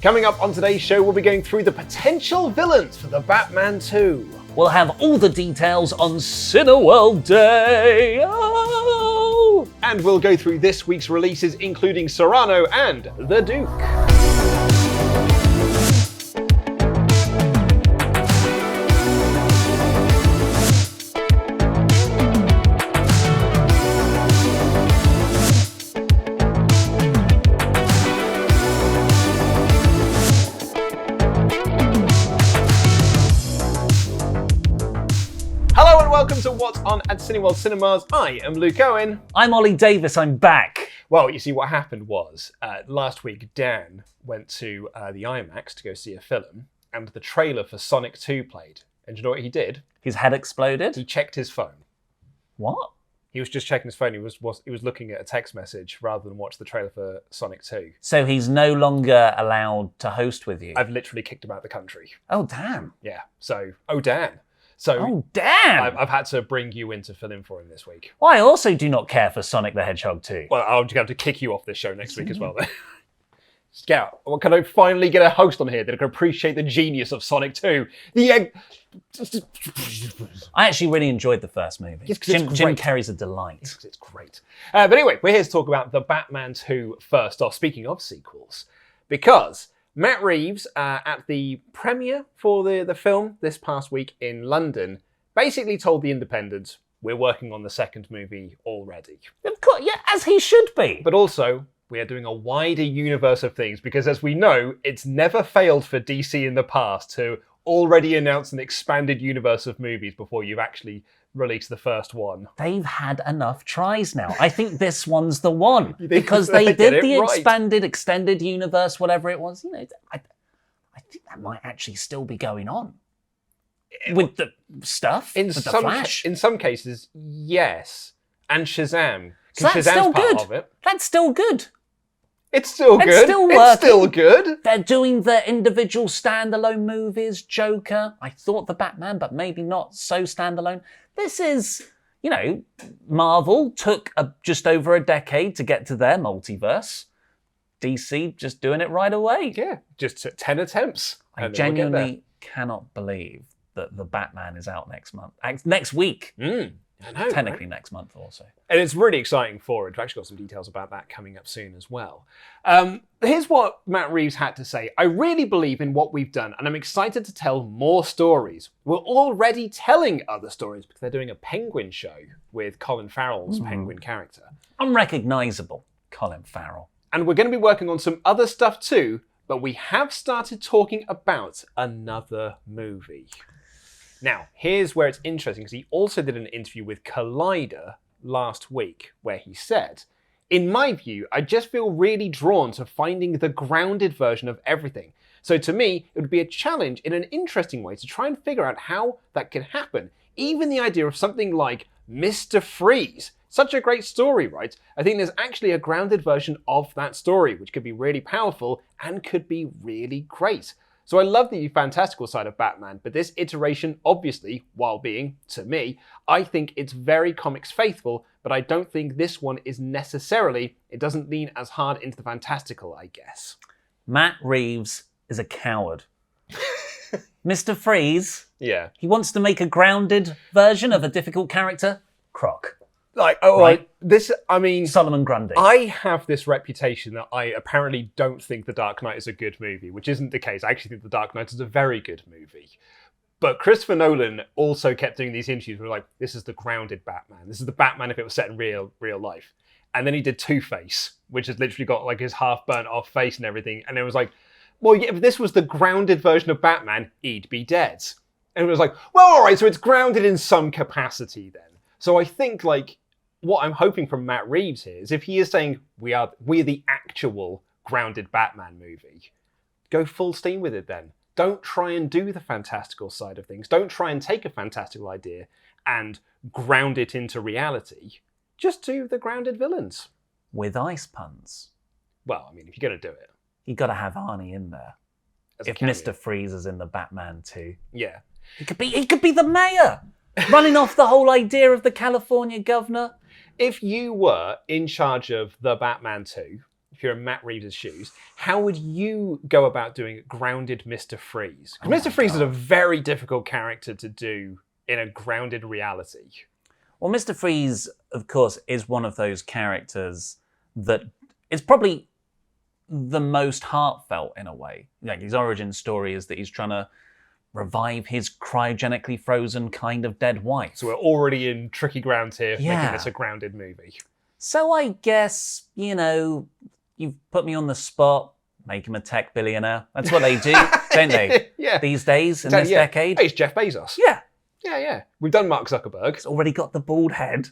Coming up on today's show, we'll be going through the potential villains for The Batman 2. We'll have all the details on Cineworld Day. Oh! And we'll go through this week's releases, including Cyrano and The Duke. Welcome to What's On at Cineworld Cinemas. I am Luke Owen. I'm Ollie Davis, I'm back. Well, you see, what happened was, last week Dan went to the IMAX to go see a film, and the trailer for Sonic 2 played. And do you know what he did? His head exploded? He checked his phone. What? He was just checking his phone. He was looking at a text message rather than watch the trailer for Sonic 2. So he's no longer allowed to host with you? I've literally kicked him out of the country. Oh, damn. Yeah, so, oh, Dan. So, oh, damn! I've had to bring you in to fill in for him this week. Well, I also do not care for Sonic the Hedgehog 2. Well, I'll just have to kick you off this show next week as well then. Scout, well, can I finally get a host on here that can appreciate the genius of Sonic 2? I actually really enjoyed the first movie. Yes, Jim Carrey's a delight. Yes, it's great. But anyway, we're here to talk about The Batman 2 first off, speaking of sequels, because Matt Reeves, at the premiere for the film this past week in London, basically told The Independent, we're working on the second movie already. Of course, yeah, as he should be. But also, we are doing a wider universe of things, because as we know, it's never failed for DC in the past to already announce an expanded universe of movies before you've actually released the first one. They've had enough tries now. I think this one's the one. Because they did the expanded, extended universe, whatever it was. You know, I think that might actually still be going on. With the stuff, with the Flash. In some cases, yes. And Shazam. So that's Shazam's still part good. Of it. That's still good. It's still good. It's still working. It's still good. They're doing the individual standalone movies, Joker. I thought the Batman, but maybe not so standalone. This is, you know, Marvel took just over a decade to get to their multiverse. DC just doing it right away. Yeah, just 10 attempts. I genuinely cannot believe that the Batman is out next week. I know, Technically right? Next month also. And it's really exciting for it. We've actually got some details about that coming up soon as well. Here's what Matt Reeves had to say. I really believe in what we've done, and I'm excited to tell more stories. We're already telling other stories because they're doing a Penguin show with Colin Farrell's Penguin character. Unrecognisable, Colin Farrell. And we're going to be working on some other stuff too, but we have started talking about another movie. Now, here's where it's interesting, because he also did an interview with Collider last week, where he said, in my view, I just feel really drawn to finding the grounded version of everything. So to me, it would be a challenge in an interesting way to try and figure out how that can happen. Even the idea of something like Mr. Freeze. Such a great story, right? I think there's actually a grounded version of that story, which could be really powerful and could be really great. So I love the fantastical side of Batman, but this iteration, obviously, while being, to me, I think it's very comics faithful, but I don't think this one is necessarily, it doesn't lean as hard into the fantastical, I guess. Matt Reeves is a coward. Mr. Freeze, yeah, he wants to make a grounded version of a difficult character, Croc. Like, oh, right. This, I mean, Solomon Grundy. I have this reputation that I apparently don't think The Dark Knight is a good movie, which isn't the case. I actually think The Dark Knight is a very good movie. But Christopher Nolan also kept doing these interviews where like, this is the grounded Batman. This is the Batman if it was set in real life. And then he did Two-Face, which has literally got like his half burnt off face and everything. And it was like, well, yeah, if this was the grounded version of Batman, he'd be dead. And it was like, well, all right, so it's grounded in some capacity then. So I think like, what I'm hoping from Matt Reeves here is if he is saying we're the actual grounded Batman movie, go full steam with it then. Don't try and do the fantastical side of things. Don't try and take a fantastical idea and ground it into reality. Just do the grounded villains. With ice puns. Well, I mean, if you're going to do it. You got to have Arnie in there. If Mr. Freeze is in the Batman 2. Yeah. He could be the mayor. Running off the whole idea of the California governor. If you were in charge of the Batman 2, if you're in Matt Reeves' shoes, how would you go about doing grounded Mr. Freeze? Mr. Freeze is a very difficult character to do in a grounded reality. Well, Mr. Freeze, of course, is one of those characters that is probably the most heartfelt in a way. Like, his origin story is that he's trying to revive his cryogenically frozen kind of dead wife. So we're already in tricky ground here, Yeah. making this a grounded movie. So I guess, you know, you've put me on the spot, make him a tech billionaire. That's what they do, don't they? Yeah. These days, in this decade. Hey, it's Jeff Bezos. Yeah. Yeah. We've done Mark Zuckerberg. It's already got the bald head.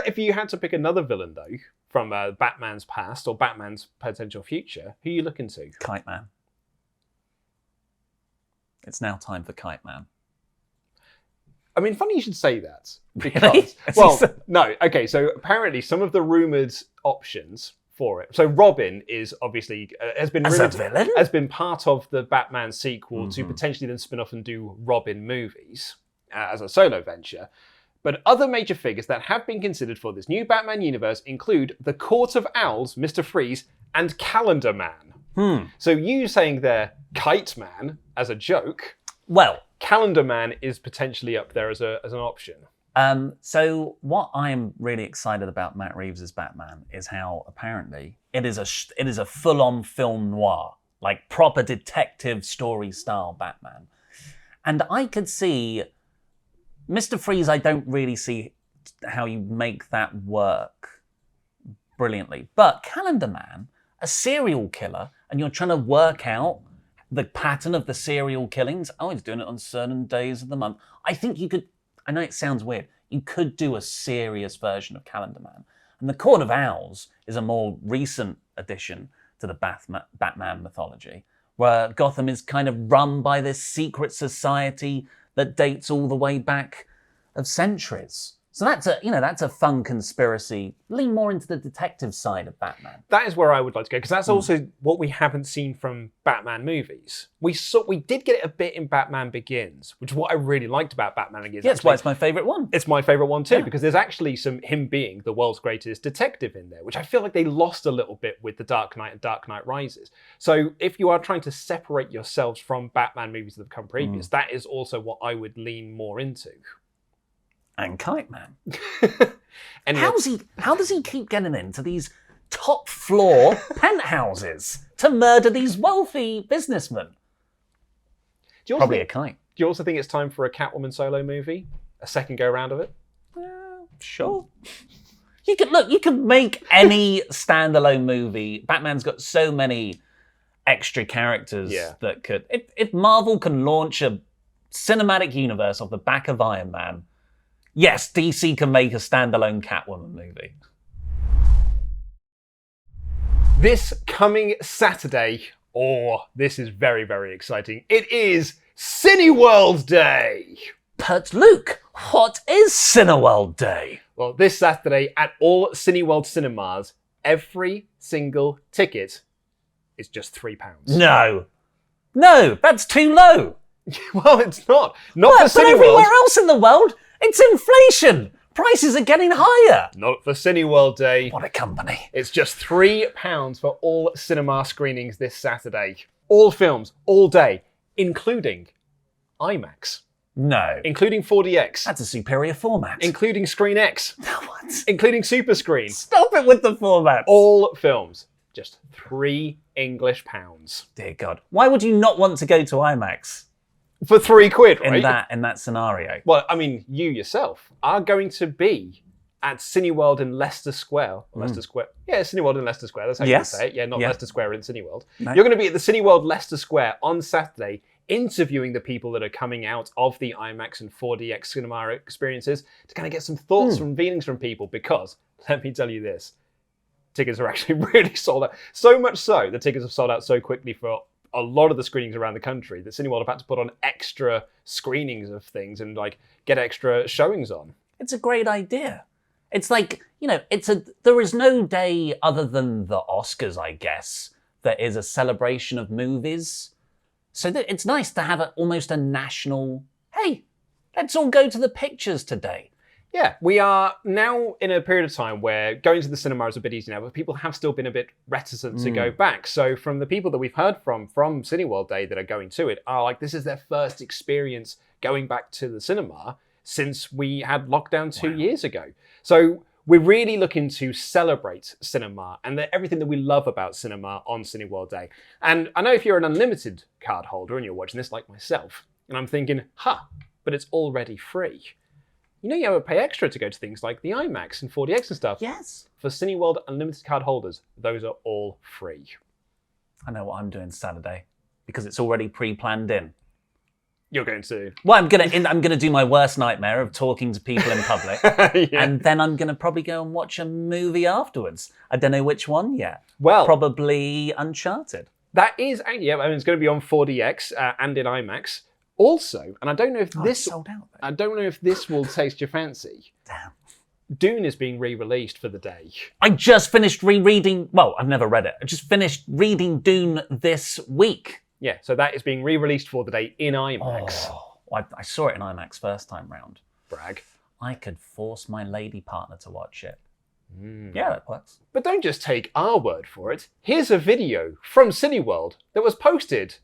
If you had to pick another villain, though, from Batman's past or Batman's potential future, who are you looking to? Kite Man. It's now time for Kite Man. I mean, funny you should say that. Really? Because, well, no. Okay, so apparently some of the rumoured options for it. So Robin is obviously, has been As rumoured, a villain? has been part of the Batman sequel to potentially then spin off and do Robin movies as a solo venture. But other major figures that have been considered for this new Batman universe include the Court of Owls, Mr. Freeze, and Calendar Man. So you saying there Kite Man as a joke, Well, Calendar Man is potentially up there as an option. so what I'm really excited about Matt Reeves' Batman is how apparently it is a full-on film noir, like proper detective story style Batman. And I could see Mr. Freeze, I don't really see how you make that work brilliantly. But Calendar Man, a serial killer, and you're trying to work out the pattern of the serial killings. Oh, he's doing it on certain days of the month. I think you could, I know it sounds weird, you could do a serious version of Calendar Man. And the Court of Owls is a more recent addition to the Batman mythology, where Gotham is kind of run by this secret society that dates all the way back of centuries. So that's a fun conspiracy. Lean more into the detective side of Batman. That is where I would like to go, because that's also what we haven't seen from Batman movies. We did get it a bit in Batman Begins, which is what I really liked about Batman Begins. Yeah, that's why it's my favourite one. It's my favourite one too, because there's actually him being the world's greatest detective in there, which I feel like they lost a little bit with The Dark Knight and Dark Knight Rises. So if you are trying to separate yourselves from Batman movies that have come previous, that is also what I would lean more into. And Kite Man. Anyway, How does he keep getting into these top floor penthouses to murder these wealthy businessmen? Probably a kite. Do you also think it's time for a Catwoman solo movie? A second go round of it? Sure. You could make any standalone movie. Batman's got so many extra characters that could. If Marvel can launch a cinematic universe off the back of Iron Man, yes, DC can make a standalone Catwoman movie. This coming Saturday, this is very, very exciting. It is Cineworld Day! But Luke, what is Cineworld Day? Well, this Saturday at all Cineworld cinemas, every single ticket is just £3. No, that's too low. Well, it's not. Not for But Cineworld. everywhere else in the world, it's inflation. Prices are getting higher. Not for Cineworld Day. What a company. It's just £3 for all cinema screenings this Saturday. All films, all day, including IMAX. No. Including 4DX. That's a superior format. Including Screen X. What? Including Super Screen. Stop it with the formats. All films. Just £3 English pounds. Dear God. Why would you not want to go to IMAX For £3, right? in that scenario? Well, I mean, you yourself are going to be at Cineworld in Leicester Square. Leicester Square. Yeah, Cineworld in Leicester Square. That's how you say it. Yeah, not Leicester Square in Cineworld. No. You're going to be at the Cineworld Leicester Square on Saturday, interviewing the people that are coming out of the IMAX and 4DX cinema experiences to kind of get some thoughts and feelings from people, because, let me tell you this, tickets are actually really sold out. So much so, the tickets have sold out so quickly for a lot of the screenings around the country that Cineworld have had to put on extra screenings of things and get extra showings on. It's a great idea. It's like, there is no day other than the Oscars, I guess, that is a celebration of movies. So it's nice to have almost a national, hey, let's all go to the pictures today. Yeah, we are now in a period of time where going to the cinema is a bit easier now, but people have still been a bit reticent to go back. So from the people that we've heard from Cineworld Day that are going to it are like, this is their first experience going back to the cinema since we had lockdown 2 years ago. So we're really looking to celebrate cinema and everything that we love about cinema on Cineworld Day. And I know if you're an unlimited card holder and you're watching this like myself, and I'm thinking, but it's already free. You know you have to pay extra to go to things like the IMAX and 4DX and stuff. Yes. For Cineworld Unlimited card holders, those are all free. I know what I'm doing Saturday because it's already pre-planned in. You're going to... Well, I'm gonna do my worst nightmare of talking to people in public, and then I'm gonna probably go and watch a movie afterwards. I don't know which one yet. Well, probably Uncharted. That is, yeah. I mean, it's going to be on 4DX and in IMAX. Also, and I don't know if this sold out. Though. I don't know if this will taste your fancy. Damn. Dune is being re-released for the day. I just finished rereading. Well, I've never read it. I just finished reading Dune this week. Yeah, so that is being re-released for the day in IMAX. Oh, I saw it in IMAX first time round. Brag. I could force my lady partner to watch it. Yeah, that works. But don't just take our word for it. Here's a video from Cineworld that was posted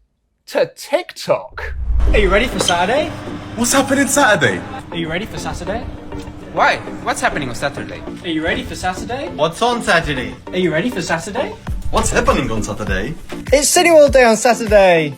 to TikTok. Are you ready for Saturday? What's happening Saturday? Are you ready for Saturday? Why? What's happening on Saturday? Are you ready for Saturday? What's on Saturday? Are you ready for Saturday? What's happening on Saturday? It's Cineworld Day on Saturday!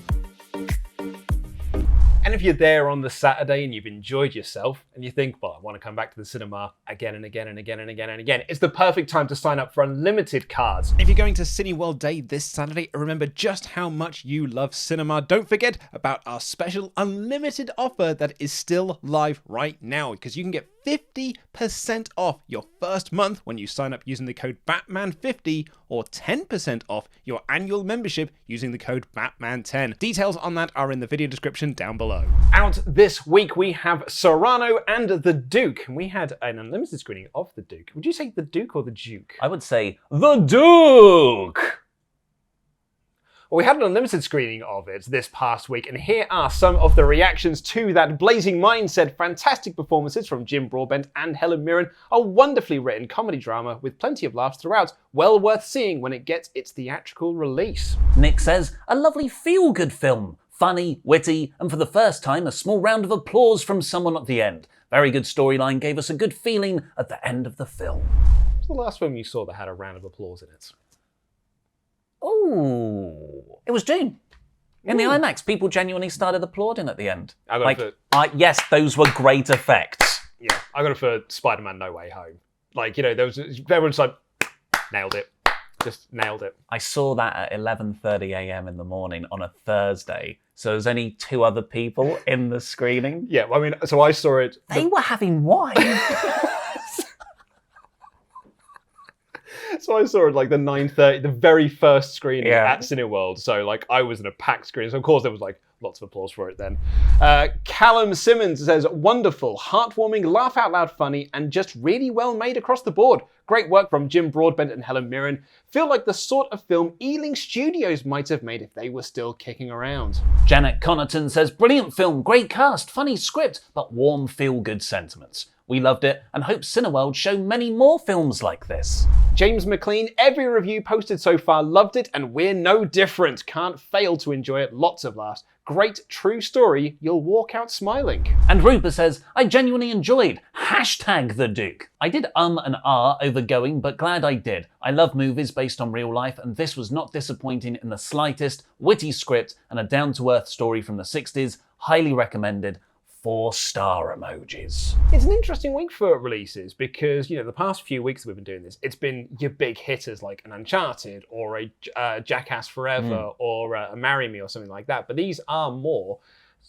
And if you're there on the Saturday and you've enjoyed yourself and you think, well, I want to come back to the cinema again and again and again and again and again, it's the perfect time to sign up for unlimited cards. If you're going to Cineworld Day this Saturday, remember just how much you love cinema. Don't forget about our special unlimited offer that is still live right now, because you can get 50% off your first month when you sign up using the code BATMAN50, or 10% off your annual membership using the code BATMAN10. Details on that are in the video description down below. Out this week we have Cyrano and The Duke. We had an unlimited screening of The Duke. Would you say The Duke or The Duke? I would say The Duke! Well, we had an unlimited screening of it this past week, and here are some of the reactions to that. Blazing Mind said, fantastic performances from Jim Broadbent and Helen Mirren, a wonderfully written comedy drama with plenty of laughs throughout, well worth seeing when it gets its theatrical release. Nick says, a lovely feel-good film. Funny, witty, and for the first time, a small round of applause from someone at the end. Very good storyline, gave us a good feeling at the end of the film. What's the last film you saw that had a round of applause in it? Oh, it was Dune. In the IMAX, people genuinely started applauding at the end. I got it yes, those were great effects. Yeah, I got it for Spider-Man No Way Home. Like, you know, everyone's like, nailed it. Just nailed it. I saw that at 11:30 a.m. in the morning on a Thursday. So there's only 2 other people in the screening. Yeah, I mean, so I saw it. They were having wine. So I saw it like the 9:30, the very first screening Yeah. at Cineworld. So like I was in a packed screen. So of course there was like lots of applause for it then. Callum Simmons says, wonderful, heartwarming, laugh out loud funny, and just really well made across the board. Great work from Jim Broadbent and Helen Mirren. Feel like the sort of film Ealing Studios might have made if they were still kicking around. Janet Connaughton says, brilliant film, great cast, funny script, but warm feel-good sentiments. We loved it and hope Cineworld show many more films like this. James McLean, every review posted so far loved it, and we're no different. Can't fail to enjoy it. Lots of laughs. Great true story. You'll walk out smiling. And Rupert says, I genuinely enjoyed #The Duke. I did and ah over going, but glad I did. I love movies based on real life, and this was not disappointing in the slightest. Witty script and a down-to-earth story from the 60s. Highly recommended. 4-star emojis. It's an interesting week for releases because, you know, the past few weeks that we've been doing this, it's been your big hitters like an Uncharted or a Jackass Forever or a Marry Me or something like that. But these are more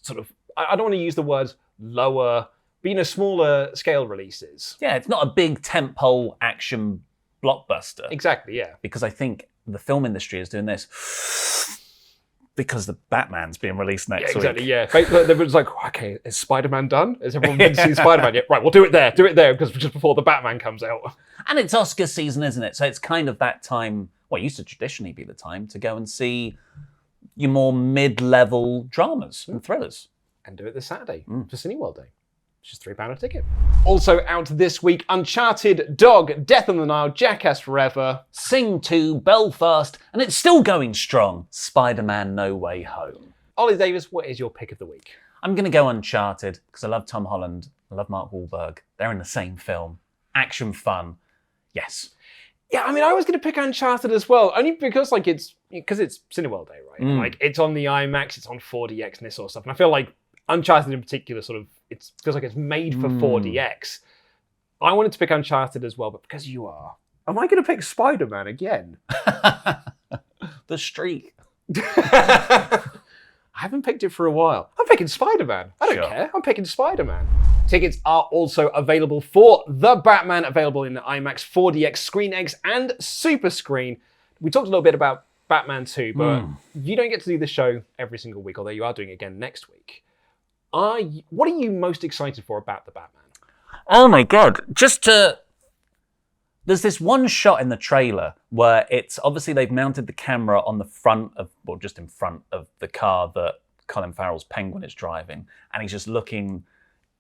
sort of, I don't want to use the words lower, but, you know, smaller scale releases. Yeah, it's not a big tentpole action blockbuster. Exactly, yeah. Because I think the film industry is doing this because the Batman's being released next week. Exactly, yeah. Everyone's like, okay, is Spider-Man done? Has everyone been seeing Spider-Man yet? Right, we'll do it there, because just before the Batman comes out. And it's Oscar season, isn't it? So it's kind of that time, well, it used to traditionally be the time to go and see your more mid-level dramas and thrillers. And do it this Saturday for Cineworld Day. which is £3 a ticket. Also out this week, Uncharted, Dog, Death on the Nile, Jackass Forever, Sing 2, Belfast, and it's still going strong. Spider-Man No Way Home. Ollie Davis, what is your pick of the week? I'm going to go Uncharted because I love Tom Holland. I love Mark Wahlberg. They're in the same film. Action, fun. Yes. Yeah, I mean, I was going to pick Uncharted as well, only because it's Cineworld Day, right? Like, it's on the IMAX, it's on 4DX and this sort of stuff. And I feel like Uncharted in particular it feels like it's made for 4DX. I wanted to pick Uncharted as well, but because you are, am I going to pick Spider-Man again? The streak. I haven't picked it for a while. I'm picking Spider-Man. I don't care. I'm picking Spider-Man. Tickets are also available for The Batman, available in the IMAX, 4DX, ScreenX, and Super Screen. We talked a little bit about Batman 2, but you don't get to do the show every single week, although you are doing it again next week. What are you most excited for about The Batman? Oh my God. There's this one shot in the trailer where it's obviously they've mounted the camera on the front of, well, just in front of the car that Colin Farrell's Penguin is driving, and he's just looking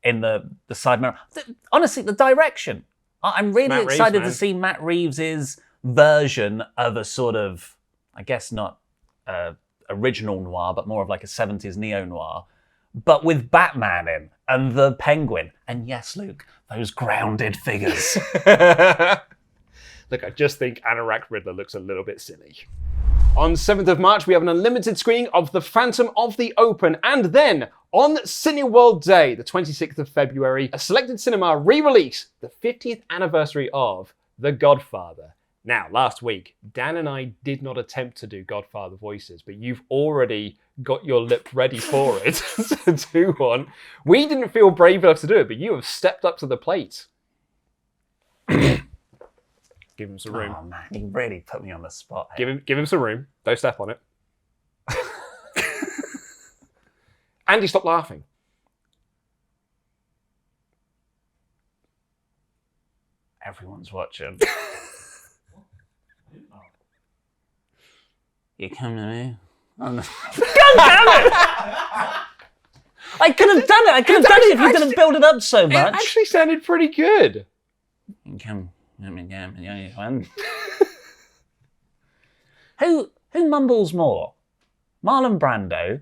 in the side mirror. Honestly, the direction. I'm really excited to see Matt Reeves' version of a sort of, I guess not original noir, but more of like a 70s neo-noir, but with Batman in, and the Penguin. And yes, Luke, those grounded figures. Look, I just think Anorak Riddler looks a little bit silly. On 7th of March, we have an unlimited screening of The Phantom of the Open. And then, on Cineworld Day, the 26th of February, a selected cinema re-release the 50th anniversary of The Godfather. Now, last week, Dan and I did not attempt to do Godfather voices, but you've already got your lip ready for it to do one. We didn't feel brave enough to do it, but you have stepped up to the plate. Give him some room. Oh man, he really put me on the spot here. Give him some room. Don't step on it. Andy, stop laughing. Everyone's watching. You come to me? Oh, no. God damn it! I could have done it. I could have done it if you didn't build it up so much. It actually sounded pretty good. You come. Who mumbles more? Marlon Brando?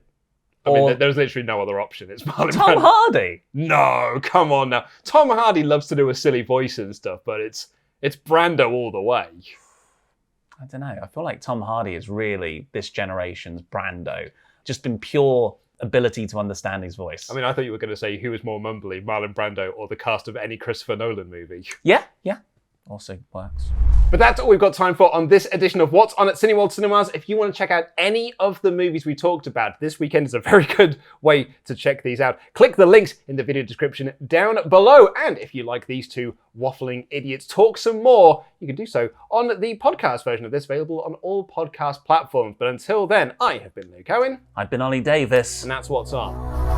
I mean, there's literally no other option. It's Marlon Tom Brando. Hardy? No, come on now. Tom Hardy loves to do a silly voice and stuff, but it's Brando all the way. I don't know. I feel like Tom Hardy is really this generation's Brando. Just in pure ability to understand his voice. I mean, I thought you were going to say who was more mumbly, Marlon Brando or the cast of any Christopher Nolan movie. Yeah. Also works. But that's all we've got time for on this edition of What's On at Cineworld Cinemas. If you want to check out any of the movies we talked about, this weekend is a very good way to check these out. Click the links in the video description down below. And if you like these two waffling idiots talk some more, you can do so on the podcast version of this, available on all podcast platforms. But until then, I have been Luke Owen. I've been Ollie Davis. And that's What's On.